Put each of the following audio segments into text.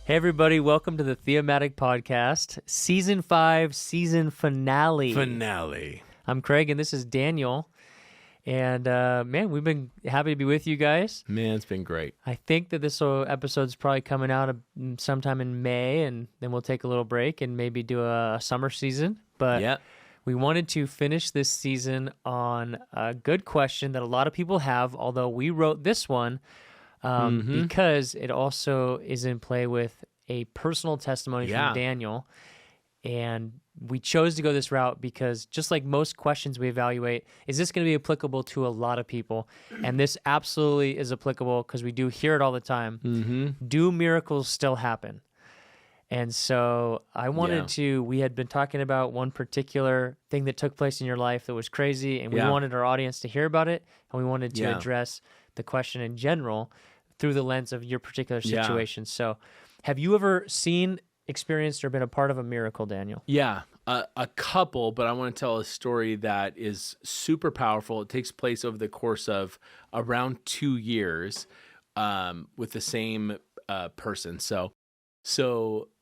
Hey everybody, welcome to the Thematic Podcast, Season 5, Season Finale. I'm Craig and this is Daniel. And man, we've been happy to be with you guys. Man, it's been great. I think that this episode's probably coming out sometime in May, and then we'll take a little break and maybe do a summer season. But Yeah. we wanted to finish this season on a good question that a lot of people have, although we wrote this one because it also is in play with a personal testimony from Daniel. And we chose to go this route because just like most questions we evaluate, is this going to be applicable to a lot of people? And this absolutely is applicable because we do hear it all the time. Do miracles still happen? And so I wanted we had been talking about one particular thing that took place in your life that was crazy, and we wanted our audience to hear about it, and we wanted to address the question in general through the lens of your particular situation. So have you ever seen, experienced, or been a part of a miracle, Daniel? Yeah, a couple, but I want to tell a story that is super powerful. It takes place over the course of around 2 years with the same person. So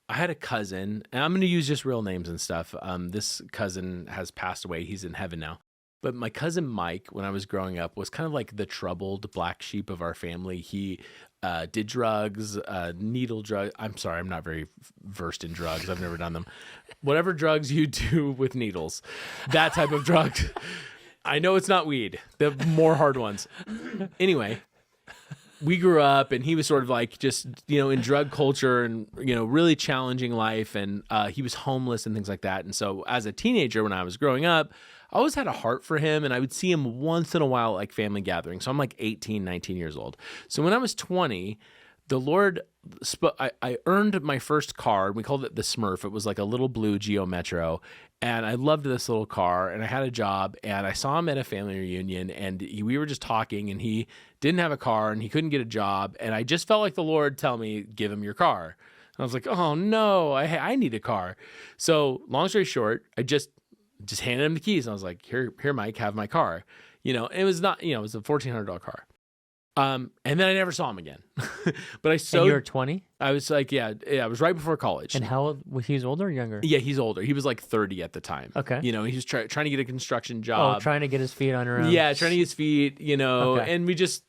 I had a cousin, and I'm going to use just real names and stuff. This cousin has passed away. He's in heaven now. But my cousin Mike, when I was growing up, was kind of like the troubled black sheep of our family. He did drugs, needle drugs. I'm sorry, I'm not very versed in drugs. I've never done them. Whatever drugs you do with needles, that type of drugs. I know it's not weed, the more hard ones. Anyway, we grew up, and he was sort of like just, in drug culture and, really challenging life. And he was homeless and things like that. And so as a teenager, when I was growing up, I always had a heart for him, and I would see him once in a while at like family gatherings. So I'm like 18, 19 years old. So when I was 20, the Lord, I earned my first car. We called it the Smurf. It was like a little blue Geo Metro, and I loved this little car, and I had a job, and I saw him at a family reunion, and we were just talking, and he didn't have a car, and he couldn't get a job, and I just felt like the Lord tell me, give him your car. And I was like, oh no, I need a car. So long story short, I just handed him the keys. And I was like, here, Mike, have my car. It was not, it was a $1,400 car. And then I never saw him again. But And you were 20? I was like, I was right before college. And how old? He was older or younger? Yeah, he's older. He was like 30 at the time. Okay. He was trying to get a construction job. Oh, trying to get his feet on around. Yeah, trying to get his feet, Okay. And we just,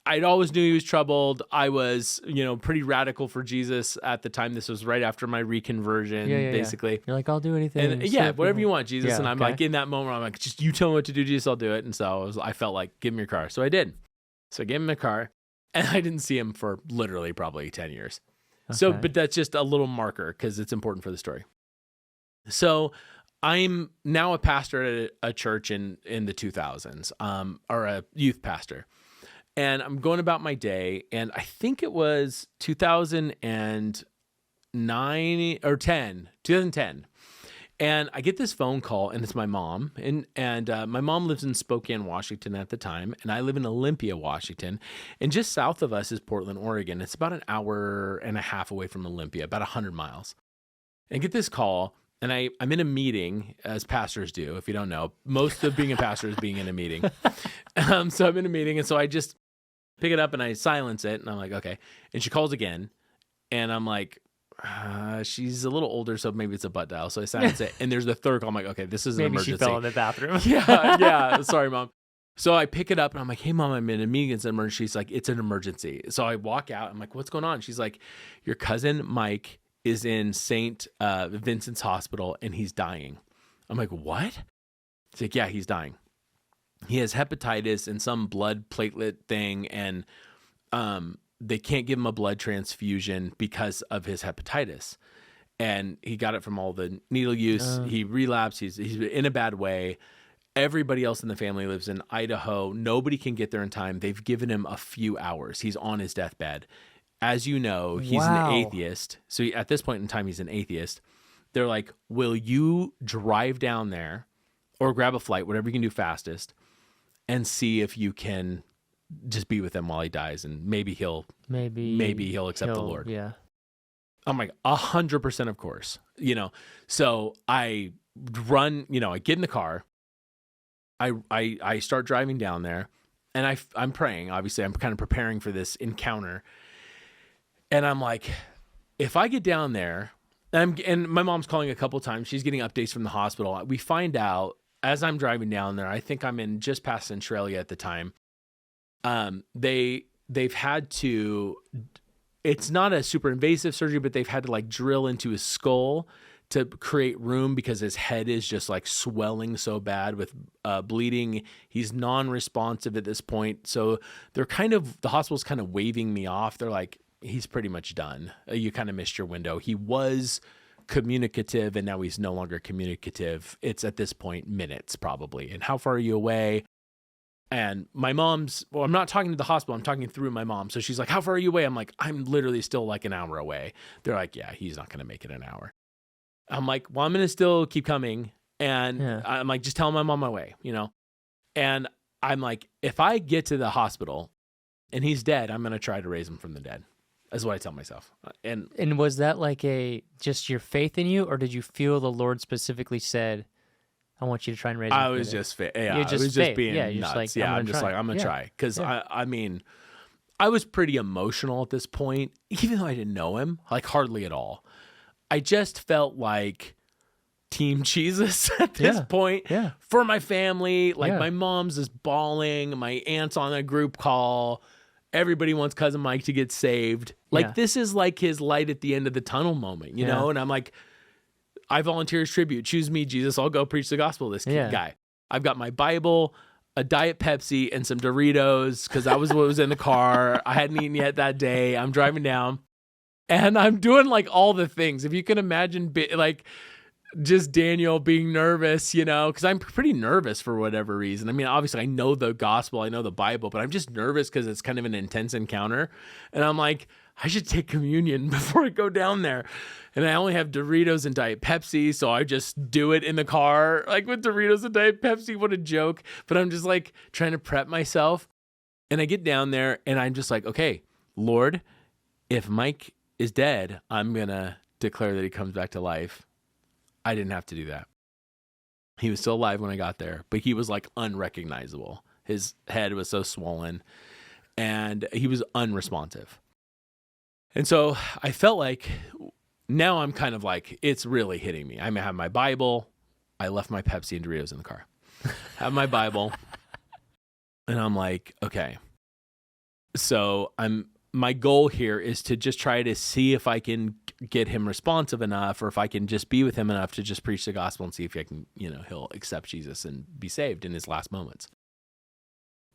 I'd always knew he was troubled. I was, pretty radical for Jesus at the time. This was right after my reconversion, basically. Yeah. You're like, I'll do anything. And whatever you want, Jesus. Yeah, and I'm like, in that moment, I'm like, just you tell me what to do, Jesus, I'll do it. And so I felt like, give me your car. So I did. So I gave him a car, and I didn't see him for literally probably 10 years. Okay. So, but that's just a little marker because it's important for the story. So I'm now a pastor at a church in the 2000s, or a youth pastor. And I'm going about my day, and I think it was 2009 or 2010. And I get this phone call, and it's my mom. And my mom lives in Spokane, Washington at the time, and I live in Olympia, Washington. And just south of us is Portland, Oregon. It's about an hour and a half away from Olympia, about 100 miles. And I get this call, and I'm in a meeting, as pastors do, if you don't know. Most of being a pastor is being in a meeting. So I'm in a meeting, and so I just pick it up, and I silence it, and I'm like, okay. And she calls again, and I'm like, she's a little older, so maybe it's a butt dial. So I silence it, and there's the third call. I'm like, okay, this is an emergency. Maybe she fell in the bathroom. Yeah. Sorry, Mom. So I pick it up, and I'm like, hey, Mom, I'm in a meeting. It's an emergency. She's like, it's an emergency. So I walk out. I'm like, what's going on? She's like, your cousin Mike is in St. Vincent's Hospital, and he's dying. I'm like, what? She's like, yeah, he's dying. He has hepatitis and some blood platelet thing, and they can't give him a blood transfusion because of his hepatitis. And he got it from all the needle use. He relapsed. He's in a bad way. Everybody else in the family lives in Idaho. Nobody can get there in time. They've given him a few hours. He's on his deathbed. As you know, he's an atheist. So at this point in time, he's an atheist. They're like, will you drive down there or grab a flight, whatever you can do fastest, and see if you can just be with him while he dies, and maybe he'll accept the Lord. Yeah. I'm like, 100% of course, so I run, I get in the car, I start driving down there, and I'm praying. Obviously I'm kind of preparing for this encounter. And I'm like, if I get down there, and my mom's calling a couple times, she's getting updates from the hospital. We find out as I'm driving down there, I think I'm in just past Centralia at the time. They've had to, it's not a super invasive surgery, but they've had to like drill into his skull to create room because his head is just like swelling so bad with bleeding. He's non-responsive at this point. So the hospital's kind of waving me off. They're like, he's pretty much done. You kind of missed your window. He was communicative and now he's no longer communicative. It's at this point minutes probably. And how far are you away? And my mom's, well, I'm not talking to the hospital. I'm talking through my mom. So she's like, how far are you away? I'm like, I'm literally still like an hour away. They're like, yeah, he's not going to make it an hour. I'm like, well, I'm going to still keep coming. And I'm like, just tell him I'm on my way, you know? And I'm like, if I get to the hospital and he's dead, I'm going to try to raise him from the dead. That's what I tell myself. And was that like just your faith in you, or did you feel the Lord specifically said, I want you to try and raise him? I was just, I was just being nuts. I'm just like, I'm going to try. Cause I mean, I was pretty emotional at this point, even though I didn't know him, like hardly at all. I just felt like Team Jesus at this point for my family. Like my mom's is bawling. My aunt's on a group call. Everybody wants Cousin Mike to get saved. Like this is like his light at the end of the tunnel moment, you know? And I'm like, I volunteer as tribute. Choose me, Jesus. I'll go preach the gospel to this guy. I've got my Bible, a Diet Pepsi, and some Doritos because that was what was in the car. I hadn't eaten yet that day. I'm driving down and I'm doing like all the things. If you can imagine like just Daniel being nervous, you know, because I'm pretty nervous for whatever reason. I mean, obviously I know the gospel, I know the Bible, but I'm just nervous because it's kind of an intense encounter. And I'm like, I should take communion before I go down there. And I only have Doritos and Diet Pepsi, so I just do it in the car, like with Doritos and Diet Pepsi. What a joke. But I'm just like trying to prep myself. And I get down there and I'm just like, okay, Lord, if Mike is dead, I'm going to declare that he comes back to life. I didn't have to do that. He was still alive when I got there, but he was like unrecognizable. His head was so swollen and he was unresponsive. And so I felt like now I'm kind of like, it's really hitting me. I have my Bible. I left my Pepsi and Doritos in the car. Have my Bible. And I'm like, okay. So my goal here is to just try to see if I can get him responsive enough, or if I can just be with him enough to just preach the gospel and see if I can, you know, he'll accept Jesus and be saved in his last moments.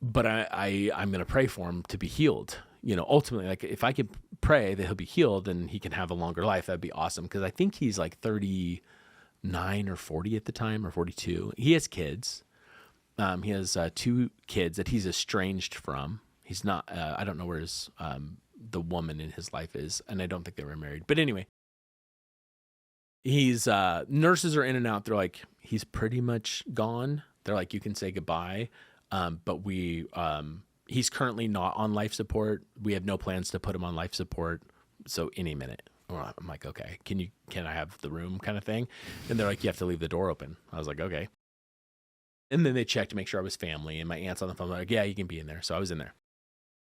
But I'm going to pray for him to be healed. You know, ultimately, like if I could pray that he'll be healed and he can have a longer life, that'd be awesome. Because I think he's like 39 or 40 at the time, or 42. He has kids. He has 2 kids that he's estranged from. He's not, I don't know where the woman in his life is, and I don't think they were married. But anyway, he's, nurses are in and out. They're like, he's pretty much gone. They're like, you can say goodbye. But he's currently not on life support. We have no plans to put him on life support. So any minute. I'm like, okay, can I have the room kind of thing? And they're like, you have to leave the door open. I was like, okay. And then they checked to make sure I was family, and my aunt's on the phone. They're like, yeah, you can be in there. So I was in there.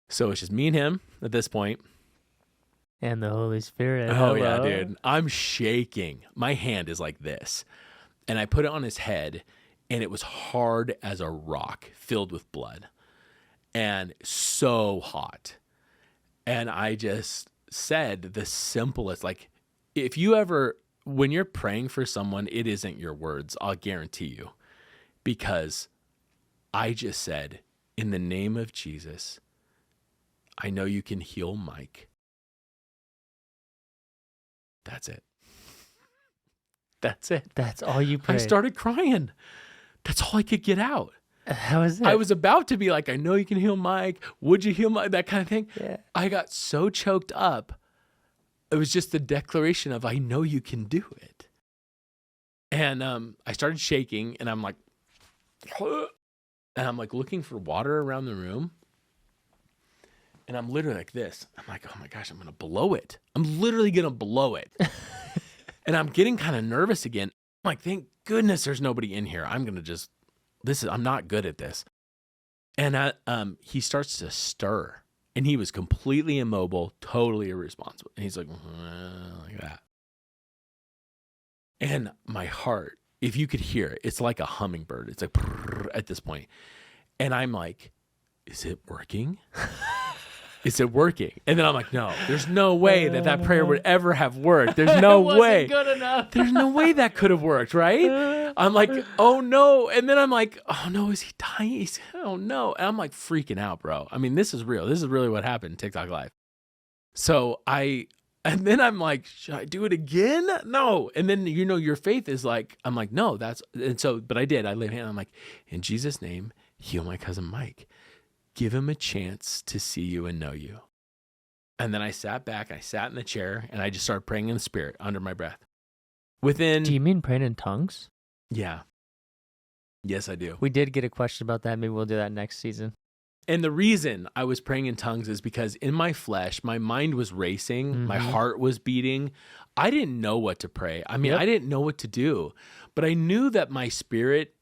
So it's just me and him at this point. And the Holy Spirit. Oh, yeah, dude. I'm shaking. My hand is like this. And I put it on his head, and it was hard as a rock, filled with blood, and so hot. And I just said the simplest, like, if you ever, when you're praying for someone, it isn't your words, I'll guarantee you. Because I just said, in the name of Jesus, I know you can heal Mike. That's it. That's it. That's all you prayed. I started crying. That's all I could get out. How is it? I was about to be like, I know you can heal Mike. Would you heal Mike? That kind of thing. Yeah. I got so choked up. It was just the declaration of, I know you can do it. And I started shaking, and I'm like, looking for water around the room. And I'm literally like this. I'm like, oh my gosh, I'm going to blow it. I'm literally going to blow it. And I'm getting kind of nervous again. I'm like, thank goodness there's nobody in here. I'm going to I'm not good at this. And he starts to stir. And he was completely immobile, totally irresponsible. And he's like that. And my heart, if you could hear it, it's like a hummingbird. It's like at this point. And I'm like, is it working? Is it working? And then I'm like, no, there's no way that prayer would ever have worked. There's no way. Good enough. There's no way that could have worked, right? I'm like, oh no. And then I'm like, oh no, is he dying? Oh no. And I'm like freaking out, bro. I mean, this is real. This is really what happened in TikTok Live. So and then I'm like, should I do it again? No. And then, your faith is like, I'm like, no, but I did. I laid hand. I'm like, in Jesus' name, heal my cousin Mike. Give him a chance to see you and know you. And then I sat back, I sat in the chair, and I just started praying in the spirit under my breath. Do you mean praying in tongues? Yeah. Yes, I do. We did get a question about that. Maybe we'll do that next season. And the reason I was praying in tongues is because in my flesh, my mind was racing, my heart was beating. I didn't know what to pray. I mean, I didn't know what to do, but I knew that my spirit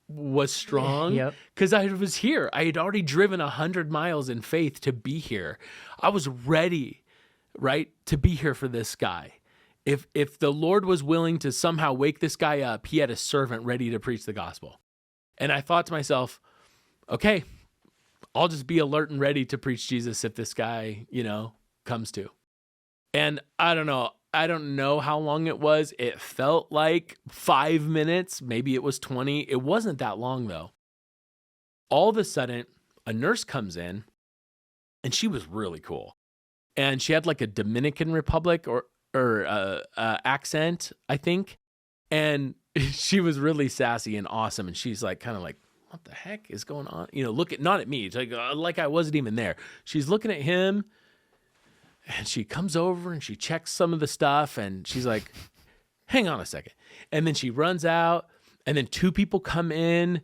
was strong because I was here. I had already driven 100 miles in faith to be here. I was ready, right, to be here for this guy. If the Lord was willing to somehow wake this guy up, he had a servant ready to preach the gospel. And I thought to myself, okay, I'll just be alert and ready to preach Jesus if this guy, comes to. And I don't know how long it was. It felt like 5 minutes. Maybe it was 20. It wasn't that long though. All of a sudden, a nurse comes in and she was really cool. And she had like a Dominican Republic or accent, I think. And she was really sassy and awesome. And she's like, kind of like, what the heck is going on? Not at me. It's like I wasn't even there. She's looking at him. And she comes over and she checks some of the stuff and she's like, hang on a second. And then she runs out and then 2 people come in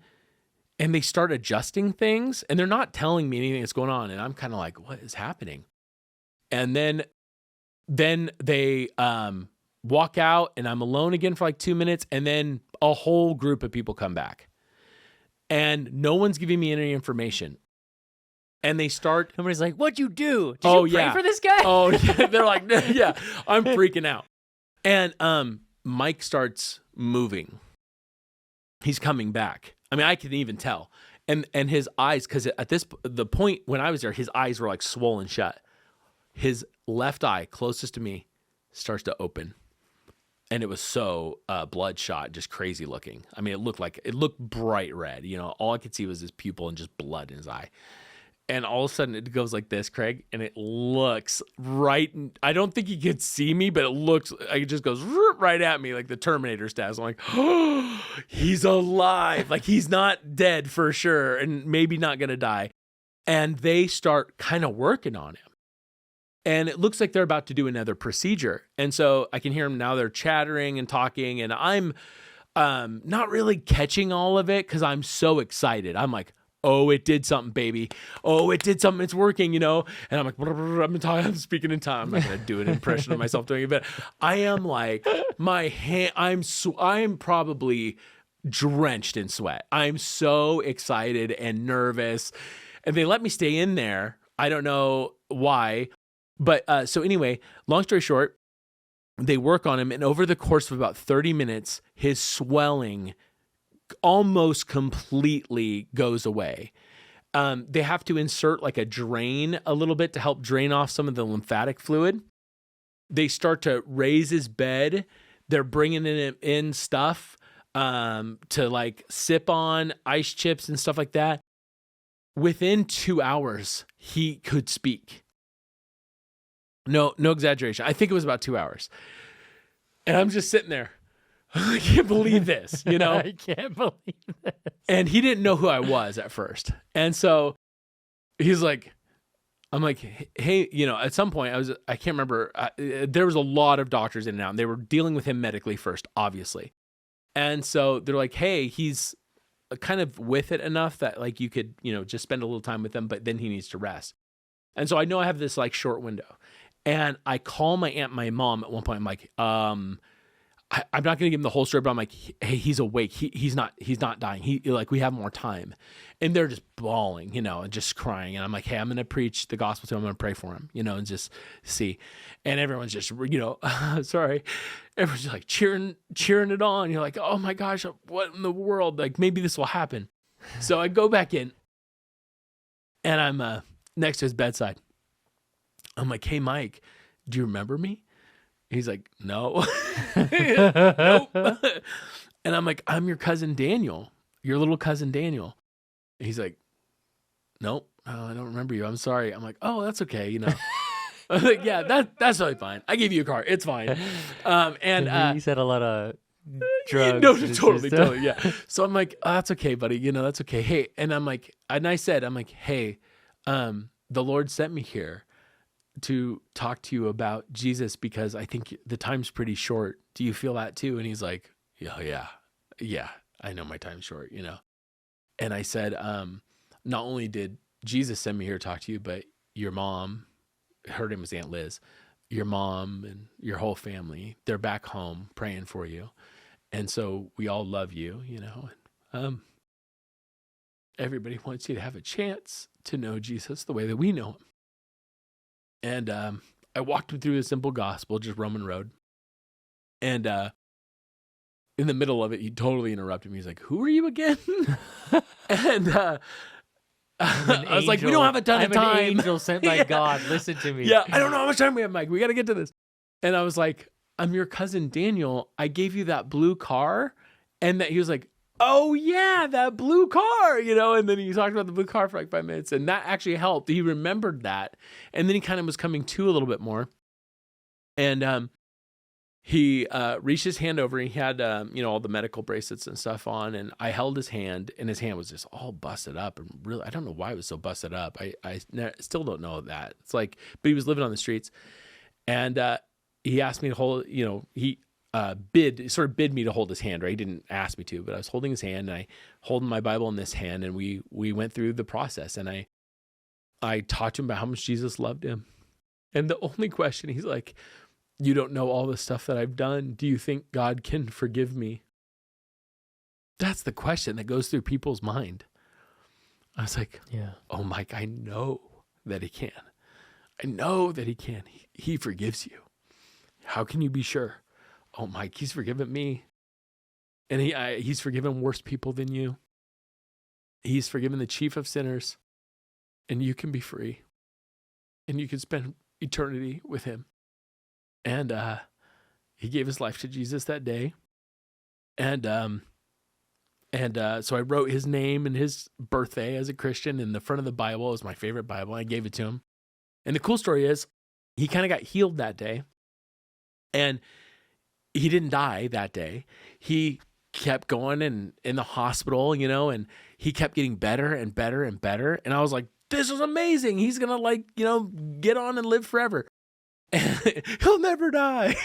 and they start adjusting things and they're not telling me anything that's going on. And I'm kind of like, what is happening? And then they walk out and I'm alone again for like 2 minutes. And then a whole group of people come back and no one's giving me any information. And they start. Somebody's like, what'd you do? Did you pray for this guy? Oh, yeah. They're like, yeah, I'm freaking out. And Mike starts moving. He's coming back. I mean, I can even tell. And his eyes, because at the point when I was there, his eyes were like swollen shut. His left eye, closest to me, starts to open. And it was so bloodshot, just crazy looking. I mean, it looked bright red. All I could see was his pupil and just blood in his eye. And all of a sudden it goes like this, Craig, and it looks right. I don't think he could see me, but it just goes right at me like the Terminator stats. I'm like, oh, he's alive. Like he's not dead for sure and maybe not going to die. And they start kind of working on him. And it looks like they're about to do another procedure. And so I can hear them now. They're chattering and talking. And I'm not really catching all of it because I'm so excited. I'm like, oh, it did something, baby. Oh, it did something. It's working, And I'm like, I'm speaking in tongues. I'm not going to do an impression of myself doing it, but I am like, I'm probably drenched in sweat. I'm so excited and nervous. And they let me stay in there. I don't know why. But so anyway, long story short, they work on him. And over the course of about 30 minutes, his swelling almost completely goes away. They have to insert like a drain a little bit to help drain off some of the lymphatic fluid. They start to raise his bed. They're bringing in stuff to like sip on, ice chips and stuff like that. Within 2 hours, he could speak. No exaggeration. I think it was about 2 hours. And I'm just sitting there. I can't believe this, I can't believe this. And he didn't know who I was at first. And so he's like, I'm like, hey, at some point I can't remember. There was a lot of doctors in and out and they were dealing with him medically first, obviously. And so they're like, hey, he's kind of with it enough that like you could, just spend a little time with him, but then he needs to rest. And so I know I have this like short window and I call my mom at one point. I'm like, I'm not going to give him the whole story, but I'm like, hey, he's awake. He's not dying. We have more time. And they're just bawling, and just crying. And I'm like, hey, I'm going to preach the gospel to him. I'm going to pray for him, and just see. And everyone's just, sorry. Everyone's just like cheering it on. You're like, oh my gosh, what in the world? Like, maybe this will happen. So I go back in and I'm next to his bedside. I'm like, hey, Mike, do you remember me? He's like, no. Nope. And I'm like, I'm your cousin Daniel, your little cousin Daniel. And he's like, nope, I don't remember you. I'm sorry. I'm like, oh, that's okay. I'm like, yeah, that's totally fine. I gave you a car. It's fine. And he said a lot of drugs. No, totally. Yeah. So I'm like, oh, that's okay, buddy. That's okay. Hey, and I said, hey, the Lord sent me here to talk to you about Jesus because I think the time's pretty short. Do you feel that too? And he's like, yeah, I know my time's short, And I said, not only did Jesus send me here to talk to you, but your mom, her name was Aunt Liz, your mom and your whole family, they're back home praying for you. And so we all love you, and everybody wants you to have a chance to know Jesus the way that we know him. And I walked him through the simple gospel, just Roman road. And in the middle of it, he totally interrupted me. He's like, who are you again? And I was like, we don't have a ton of time. I'm an angel sent by God. Listen to me. Yeah, I don't know how much time we have, Mike. We got to get to this. And I was like, I'm your cousin Daniel. I gave you that blue car. And he was like, oh yeah, that blue car, and then he talked about the blue car for like 5 minutes, and that actually helped. He remembered that. And then he kind of was coming to a little bit more. And he reached his hand over, and he had, all the medical bracelets and stuff on, and I held his hand, and his hand was just all busted up. And really, I don't know why it was so busted up. I still don't know that. It's like, but he was living on the streets. And he asked me to hold, he bid me to hold his hand, right? He didn't ask me to, but I was holding his hand, and I holding my Bible in this hand, and we went through the process, and I talked to him about how much Jesus loved him. And the only question, he's like, you don't know all the stuff that I've done. Do you think God can forgive me? That's the question that goes through people's mind. I was like, yeah. Oh, Mike, I know that he can. I know that he can. He forgives you. How can you be sure? Oh, Mike, he's forgiven me. And he's forgiven worse people than you. He's forgiven the chief of sinners. And you can be free. And you can spend eternity with him. And he gave his life to Jesus that day. And so I wrote his name and his birthday as a Christian in the front of the Bible. It was my favorite Bible. I gave it to him. And the cool story is he kind of got healed that day. And he didn't die that day. He kept going and in the hospital, and he kept getting better and better and better. And I was like, this is amazing. He's going to get on and live forever. And he'll never die,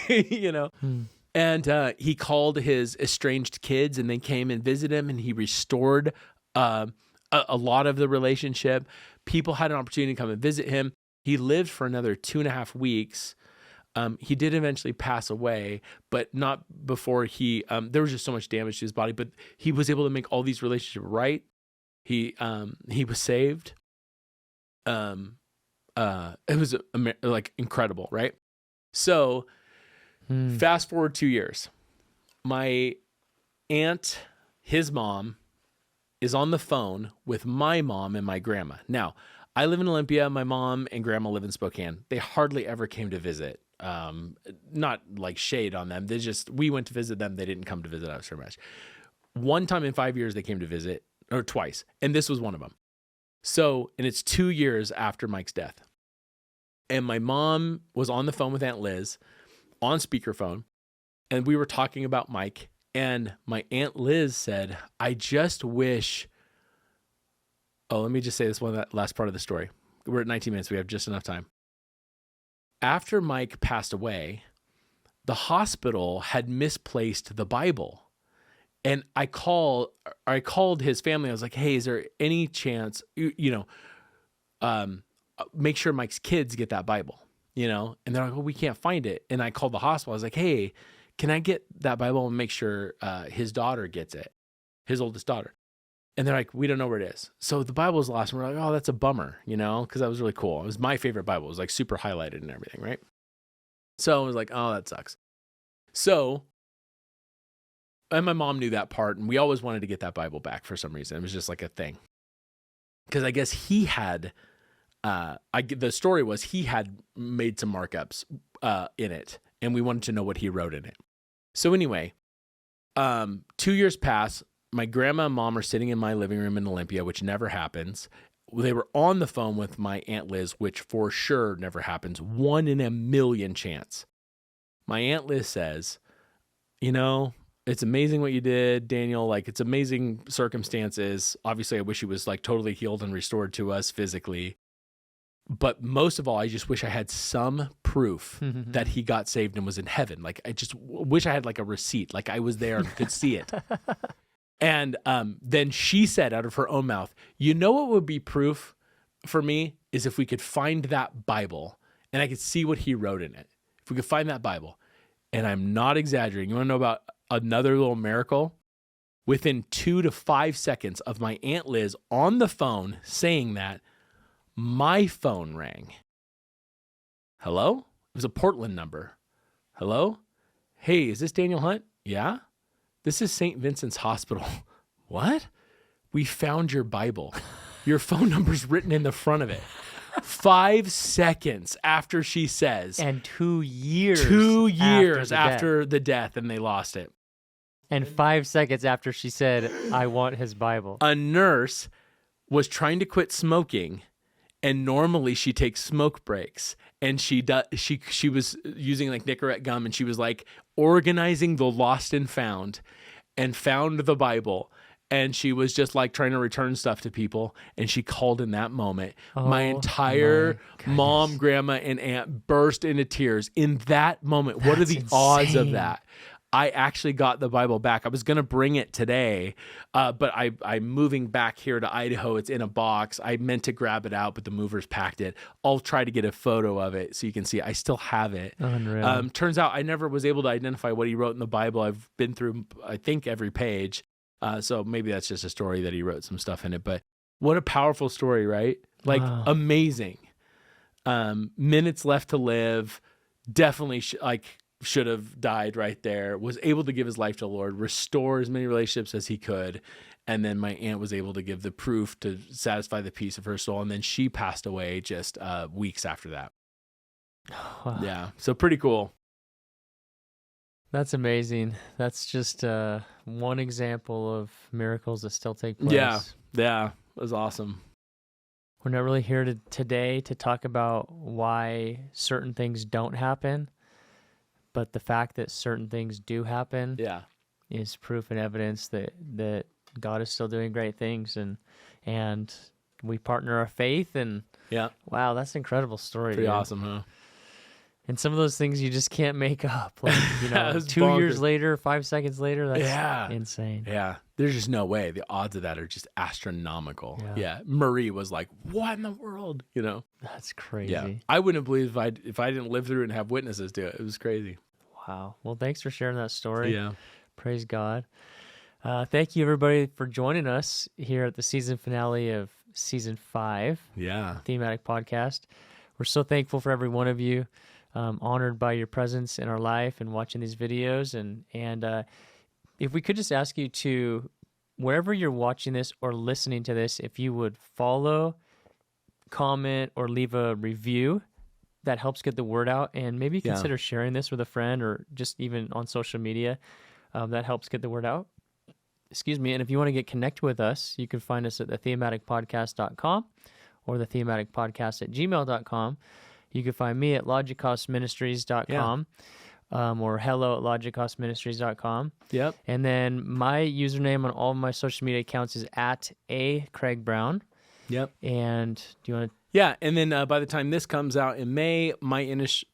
And he called his estranged kids, and they came and visited him, and he restored a lot of the relationship. People had an opportunity to come and visit him. He lived for another 2.5 weeks. He did eventually pass away, but not before there was just so much damage to his body, but he was able to make all these relationships right. He was saved. It was incredible, right? So fast forward 2 years, my aunt, his mom, is on the phone with my mom and my grandma. Now, I live in Olympia. My mom and grandma live in Spokane. They hardly ever came to visit. Not like shade on them. We went to visit them. They didn't come to visit us very much. One time in 5 years they came to visit, or twice. And this was one of them. So, and it's 2 years after Mike's death. And my mom was on the phone with Aunt Liz on speakerphone. And we were talking about Mike. And my Aunt Liz said, I just wish, let me just say this that last part of the story. We're at 19 minutes. We have just enough time. After Mike passed away, the hospital had misplaced the Bible. And I called his family. I was like, hey, is there any chance, make sure Mike's kids get that Bible, And they're like, well, we can't find it. And I called the hospital. I was like, hey, can I get that Bible and make sure his daughter gets it, his oldest daughter? And they're like, we don't know where it is. So the Bible was lost. And we're like, oh, that's a bummer, because that was really cool. It was my favorite Bible. It was like super highlighted and everything, right? So I was like, oh, that sucks. So, and my mom knew that part, and we always wanted to get that Bible back for some reason. It was just like a thing. Because I guess he had, the story was he had made some markups in it, and we wanted to know what he wrote in it. So anyway, 2 years pass. My grandma and mom are sitting in my living room in Olympia, which never happens. They were on the phone with my Aunt Liz, which for sure never happens. 1 in a million chance. My Aunt Liz says, it's amazing what you did, Daniel. Like, it's amazing circumstances. Obviously, I wish he was like totally healed and restored to us physically. But most of all, I just wish I had some proof that he got saved and was in heaven. Like, I just wish I had like a receipt, like I was there and could see it. And then she said out of her own mouth, what would be proof for me is if we could find that Bible and I could see what he wrote in it. If we could find that Bible. And I'm not exaggerating. You want to know about another little miracle? Within 2 to 5 seconds of my Aunt Liz on the phone saying that, my phone rang. Hello? It was a Portland number. Hello? Hey, is this Daniel Hunt? Yeah? This is St. Vincent's Hospital. What? We found your Bible. Your phone number's written in the front of it. 5 seconds after she says. And 2 years. 2 years after the death, and they lost it. And 5 seconds after she said, I want his Bible. A nurse was trying to quit smoking, and normally she takes smoke breaks. And she was using like Nicorette gum, and she was like organizing the lost and found the Bible. And she was just like trying to return stuff to people. And she called in that moment. My entire mom, grandma, and aunt burst into tears in that moment. What are the odds of that? I actually got the Bible back. I was going to bring it today, but I'm moving back here to Idaho. It's in a box. I meant to grab it out, but the movers packed it. I'll try to get a photo of it so you can see. I still have it. Unreal. Turns out I never was able to identify what he wrote in the Bible. I've been through, I think, every page. So maybe that's just a story that he wrote some stuff in it. But what a powerful story, right? Like, amazing. Minutes left to live. Definitely should have died right there, was able to give his life to the Lord, restore as many relationships as he could. And then my aunt was able to give the proof to satisfy the peace of her soul. And then she passed away just weeks after that. Wow. Yeah. So pretty cool. That's amazing. That's just one example of miracles that still take place. Yeah. It was awesome. We're not really here today to talk about why certain things don't happen. But the fact that certain things do happen is proof and evidence that God is still doing great things, and we partner our faith, and wow, that's an incredible story. Pretty awesome, huh? And some of those things you just can't make up. Like, 2 years later, 5 seconds later, that's insane. Yeah, there's just no way. The odds of that are just astronomical. Yeah. Marie was like, what in the world? That's crazy. Yeah. I wouldn't believe if I didn't live through it and have witnesses to it. It was crazy. Wow. Well, thanks for sharing that story. Yeah. Praise God. Thank you, everybody, for joining us here at the season finale of season 5. Thematic Podcast. We're so thankful for every one of you. Honored by your presence in our life and watching these videos. And if we could just ask you to, wherever you're watching this or listening to this, if you would follow, comment, or leave a review, that helps get the word out. And maybe consider sharing this with a friend or just even on social media. That helps get the word out. Excuse me. And if you want to get connected with us, you can find us at thethematicpodcast.com or thethematicpodcast@gmail.com. You can find me at logicosministries.com or hello@logicosministries.com. Yep. And then my username on all of my social media accounts is @ACraigBrown. Yep. And do you want to? Yeah, and then by the time this comes out in May, my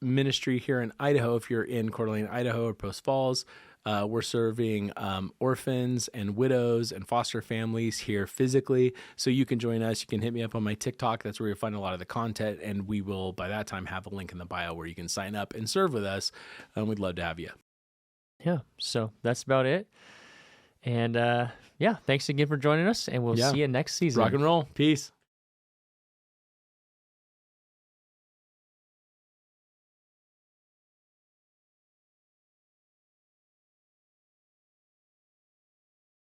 ministry here in Idaho, if you're in Coeur d'Alene, Idaho, or Post Falls, we're serving orphans and widows and foster families here physically. So you can join us. You can hit me up on my TikTok. That's where you'll find a lot of the content. And we will, by that time, have a link in the bio where you can sign up and serve with us. And we'd love to have you. Yeah. So that's about it. And yeah, thanks again for joining us, and we'll see you next season. Rock and roll. Peace.